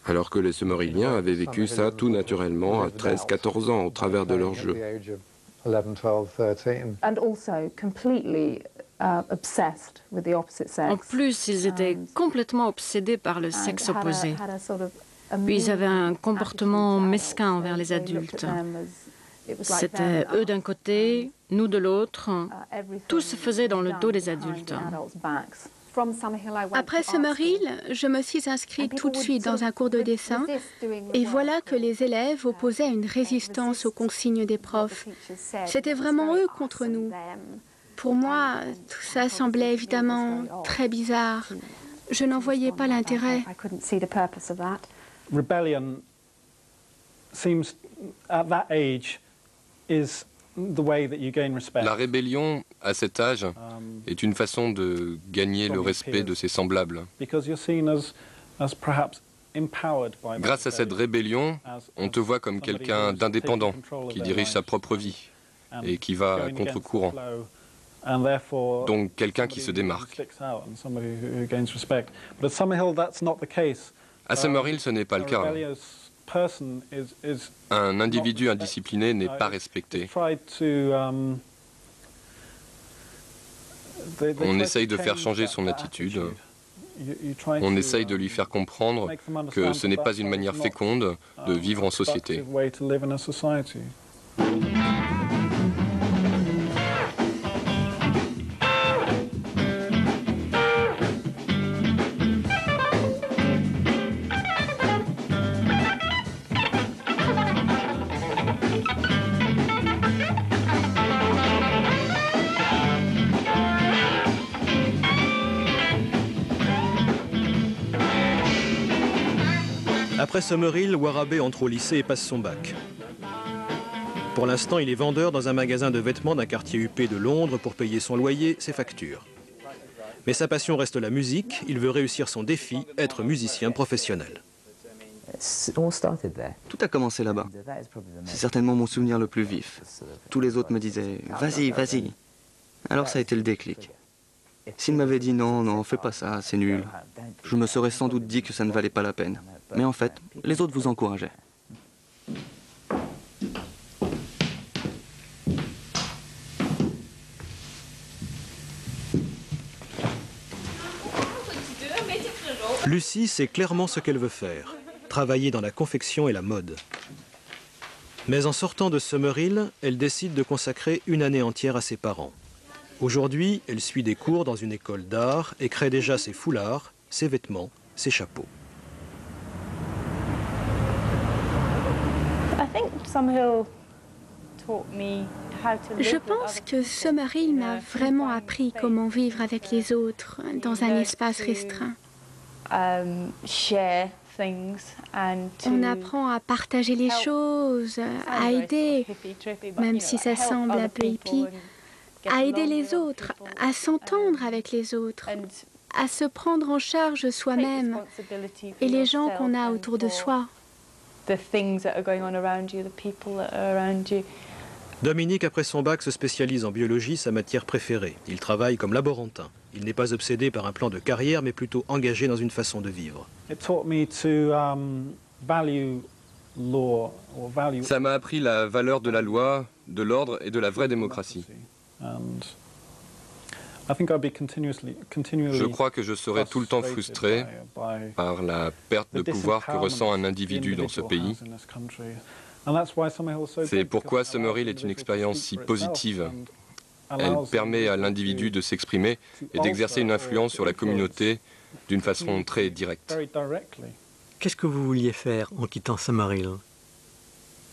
alors que les Summeriliens avaient vécu ça tout naturellement à 13-14 ans au travers de leurs jeux. En plus, ils étaient complètement obsédés par le sexe opposé. Puis ils avaient un comportement mesquin envers les adultes. C'était eux d'un côté, nous de l'autre. Tout se faisait dans le dos des adultes. Après Summerhill, je me suis inscrite tout de suite dans un cours de dessin et voilà que les élèves opposaient une résistance aux consignes des profs. C'était vraiment eux contre nous. Pour moi, tout ça semblait évidemment très bizarre. Je n'en voyais pas l'intérêt. Rebellion seems at that age is the way that you gain respect. La rébellion, à cet âge, est une façon de gagner le respect de ses semblables. Grâce à cette rébellion, on te voit comme quelqu'un d'indépendant, qui dirige sa propre vie et qui va à contre-courant. Donc quelqu'un qui se démarque. À Summerhill, ce n'est pas le cas. Un individu indiscipliné n'est pas respecté. On essaye de faire changer son attitude. On essaye de lui faire comprendre que ce n'est pas une manière féconde de vivre en société. Après Summerhill, Warabé entre au lycée et passe son bac. Pour l'instant, il est vendeur dans un magasin de vêtements d'un quartier huppé de Londres pour payer son loyer, ses factures. Mais sa passion reste la musique, il veut réussir son défi, être musicien professionnel. Tout a commencé là-bas. C'est certainement mon souvenir le plus vif. Tous les autres me disaient « Vas-y, vas-y ». Alors ça a été le déclic. S'ils m'avaient dit « Non, non, fais pas ça, c'est nul », je me serais sans doute dit que ça ne valait pas la peine. Mais en fait, les autres vous encourageaient. Lucie sait clairement ce qu'elle veut faire, travailler dans la confection et la mode. Mais en sortant de Summerhill, elle décide de consacrer une année entière à ses parents. Aujourd'hui, elle suit des cours dans une école d'art et crée déjà ses foulards, ses vêtements, ses chapeaux. Je pense que Summerhill m'a vraiment appris comment vivre avec les autres dans un espace restreint. On apprend à partager les choses, à aider, même si ça semble un peu hippie. à aider les autres, à s'entendre avec les autres, à se prendre en charge soi-même et les gens qu'on a autour de soi. Dominique, après son bac, se spécialise en biologie, sa matière préférée. Il travaille comme laborantin. Il n'est pas obsédé par un plan de carrière, mais plutôt engagé dans une façon de vivre. Ça m'a appris la valeur de la loi, de l'ordre et de la vraie démocratie. Je crois que je serai tout le temps frustré par la perte de pouvoir que ressent un individu dans ce pays. C'est pourquoi Summerhill est une expérience si positive. Elle permet à l'individu de s'exprimer et d'exercer une influence sur la communauté d'une façon très directe. Qu'est-ce que vous vouliez faire en quittant Summerhill?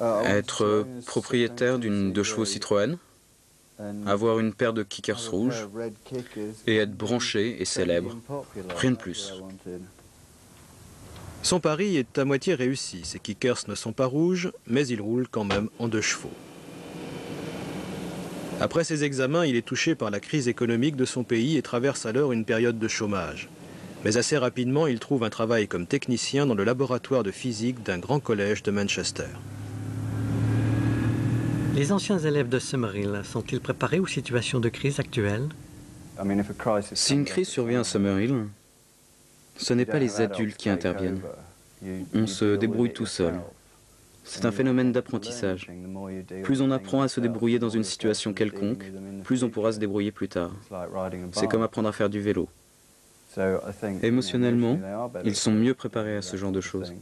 Être propriétaire d'une 2 chevaux Citroën, avoir une paire de kickers rouges et être branché et célèbre. Rien de plus. Son pari est à moitié réussi. Ses kickers ne sont pas rouges, mais ils roulent quand même en 2 chevaux. Après ses examens, il est touché par la crise économique de son pays et traverse alors une période de chômage. Mais assez rapidement, il trouve un travail comme technicien dans le laboratoire de physique d'un grand collège de Manchester. Les anciens élèves de Summerhill sont-ils préparés aux situations de crise actuelles? Si une crise survient à Summerhill, ce n'est pas les adultes qui interviennent. On se débrouille tout seul. C'est un phénomène d'apprentissage. Plus on apprend à se débrouiller dans une situation quelconque, plus on pourra se débrouiller plus tard. C'est comme apprendre à faire du vélo. Émotionnellement, ils sont mieux préparés à ce genre de choses.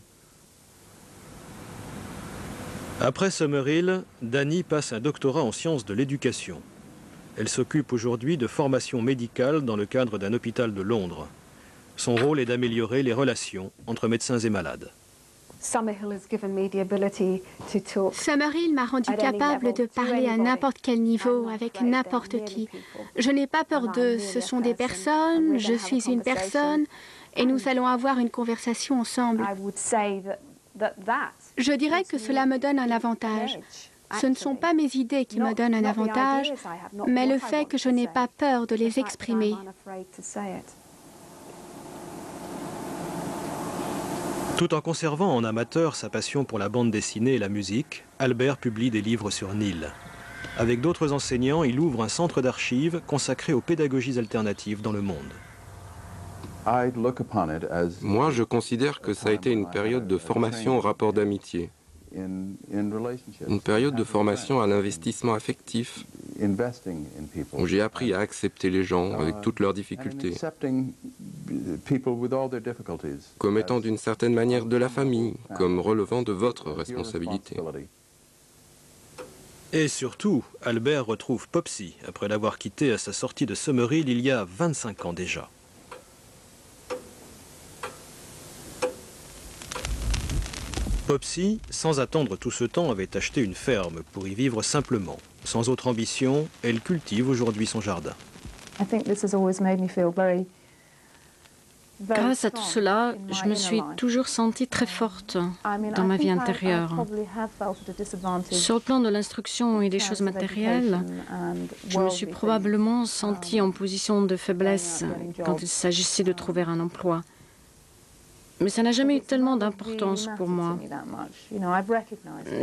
Après Summerhill, Dani passe un doctorat en sciences de l'éducation. Elle s'occupe aujourd'hui de formation médicale dans le cadre d'un hôpital de Londres. Son rôle est d'améliorer les relations entre médecins et malades. Summerhill m'a rendu capable de parler à n'importe quel niveau, avec n'importe qui. Je n'ai pas peur d'eux, ce sont des personnes, je suis une personne, et nous allons avoir une conversation ensemble. Je dirais que cela me donne un avantage. Ce ne sont pas mes idées qui me donnent un avantage, mais le fait que je n'ai pas peur de les exprimer. Tout en conservant en amateur sa passion pour la bande dessinée et la musique, Albert publie des livres sur Neil. Avec d'autres enseignants, il ouvre un centre d'archives consacré aux pédagogies alternatives dans le monde. Moi, je considère que ça a été une période de formation au rapport d'amitié, une période de formation à l'investissement affectif, où j'ai appris à accepter les gens avec toutes leurs difficultés, comme étant d'une certaine manière de la famille, comme relevant de votre responsabilité. Et surtout, Albert retrouve Popsy, après l'avoir quitté à sa sortie de Summerhill il y a 25 ans déjà. Popsy, sans attendre tout ce temps, avait acheté une ferme pour y vivre simplement. Sans autre ambition, elle cultive aujourd'hui son jardin. Grâce à tout cela, je me suis toujours sentie très forte dans ma vie intérieure. Sur le plan de l'instruction et des choses matérielles, je me suis probablement sentie en position de faiblesse quand il s'agissait de trouver un emploi. Mais ça n'a jamais eu tellement d'importance pour moi.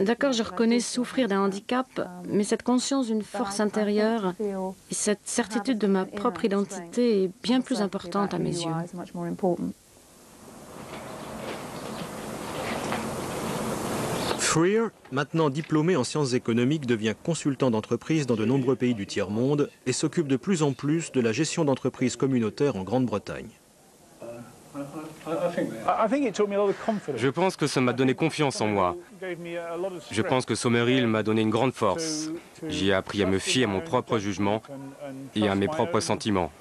D'accord, je reconnais souffrir d'un handicap, mais cette conscience d'une force intérieure et cette certitude de ma propre identité est bien plus importante à mes yeux. Freer, maintenant diplômé en sciences économiques, devient consultant d'entreprise dans de nombreux pays du tiers-monde et s'occupe de plus en plus de la gestion d'entreprises communautaires en Grande-Bretagne. Je pense que ça m'a donné confiance en moi. Je pense que Summerhill m'a donné une grande force. J'y ai appris à me fier à mon propre jugement et à mes propres sentiments.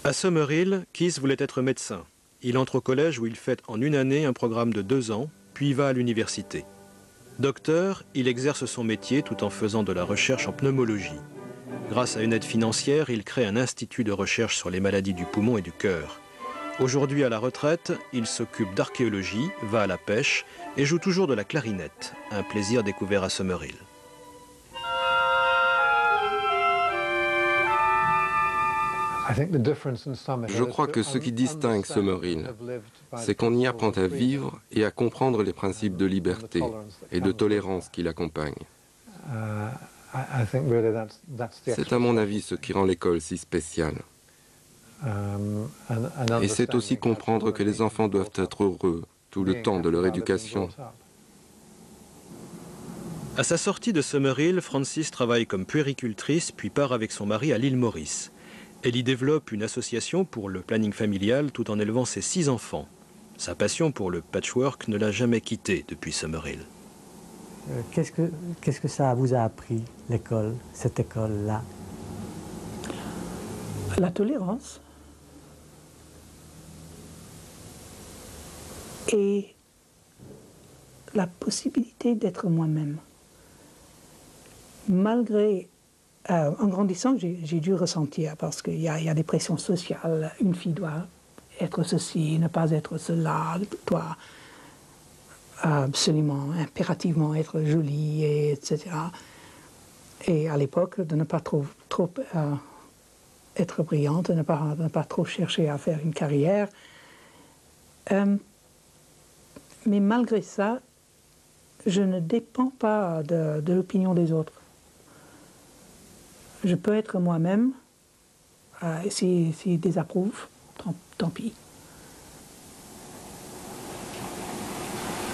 À Summerhill, Keith voulait être médecin. Il entre au collège où il fait en une année un programme de 2 ans, puis va à l'université. Docteur, il exerce son métier tout en faisant de la recherche en pneumologie. Grâce à une aide financière, il crée un institut de recherche sur les maladies du poumon et du cœur. Aujourd'hui à la retraite, il s'occupe d'archéologie, va à la pêche et joue toujours de la clarinette, un plaisir découvert à Summerhill. Je crois que ce qui distingue Summerhill, c'est qu'on y apprend à vivre et à comprendre les principes de liberté et de tolérance qui l'accompagnent. C'est à mon avis ce qui rend l'école si spéciale. Et c'est aussi comprendre que les enfants doivent être heureux tout le temps de leur éducation. À sa sortie de Summerhill, Frances travaille comme puéricultrice puis part avec son mari à l'île Maurice. Elle y développe une association pour le planning familial tout en élevant ses 6 enfants. Sa passion pour le patchwork ne l'a jamais quittée depuis Summerhill. Qu'est-ce que ça vous a appris, l'école, cette école-là? La tolérance et la possibilité d'être moi-même. Malgré, en grandissant, j'ai dû ressentir, parce qu'il y a des pressions sociales, une fille doit être ceci, ne pas être cela, doit absolument, impérativement être jolie, etc. Et à l'époque, de ne pas trop être brillante, de ne pas trop chercher à faire une carrière. Mais malgré ça, je ne dépends pas de l'opinion des autres. Je peux être moi-même, et s'ils désapprouvent, tant pis.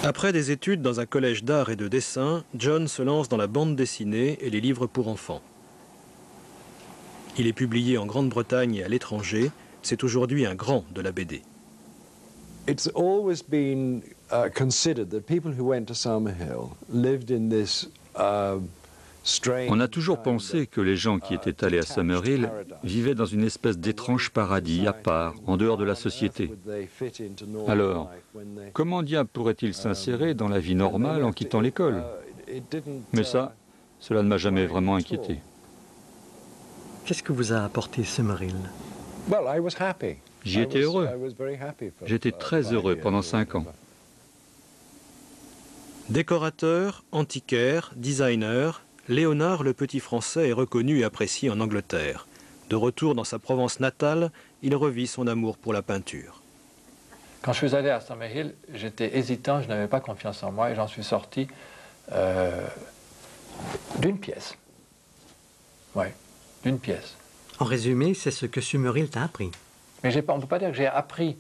Après des études dans un collège d'art et de dessin, John se lance dans la bande dessinée et les livres pour enfants. Il est publié en Grande-Bretagne et à l'étranger. C'est aujourd'hui un grand de la BD. It's always been considered that people who went to Summerhill lived in this On a toujours pensé que les gens qui étaient allés à Summerhill vivaient dans une espèce d'étrange paradis à part, en dehors de la société. Alors, comment diable pourraient-ils s'insérer dans la vie normale en quittant l'école? Mais ça, cela ne m'a jamais vraiment inquiété. Qu'est-ce que vous a apporté Summerhill? J'y étais heureux. J'étais très heureux pendant 5 ans. Décorateur, antiquaire, designer, Léonard le Petit Français est reconnu et apprécié en Angleterre. De retour dans sa Provence natale, il revit son amour pour la peinture. Quand je suis allé à Summerhill, j'étais hésitant, je n'avais pas confiance en moi et j'en suis sorti d'une pièce. Oui, d'une pièce. En résumé, c'est ce que Summerhill t'a appris. Mais on ne peut pas dire que j'ai appris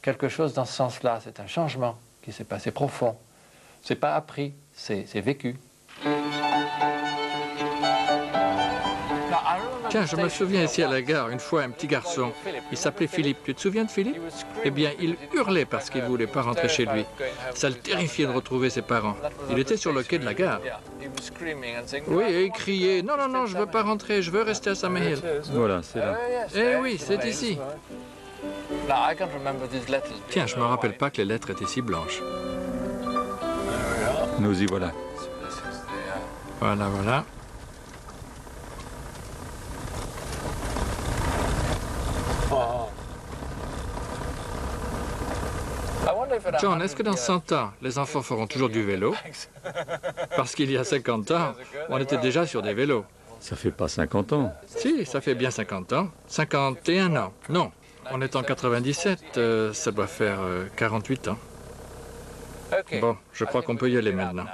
quelque chose dans ce sens-là. C'est un changement qui s'est passé profond. C'est pas appris, c'est vécu. Tiens, je me souviens ici à la gare, une fois, un petit garçon. Il s'appelait Philippe. Tu te souviens de Philippe? Eh bien, il hurlait parce qu'il ne voulait pas rentrer chez lui. Ça le terrifiait de retrouver ses parents. Il était sur le quai de la gare. Oui, et il criait « Non, non, non, je ne veux pas rentrer, je veux rester à Summerhill. » Voilà, c'est là. Eh oui, c'est ici. Tiens, je ne me rappelle pas que les lettres étaient si blanches. Nous y voilà. Voilà, voilà. John, est-ce que dans 100 ans, les enfants feront toujours du vélo? Parce qu'il y a 50 ans, on était déjà sur des vélos. Ça fait pas 50 ans. Si, ça fait bien 50 ans. 51 ans. Non, on est en 97, ça doit faire 48 ans. Bon, je crois qu'on peut y aller maintenant.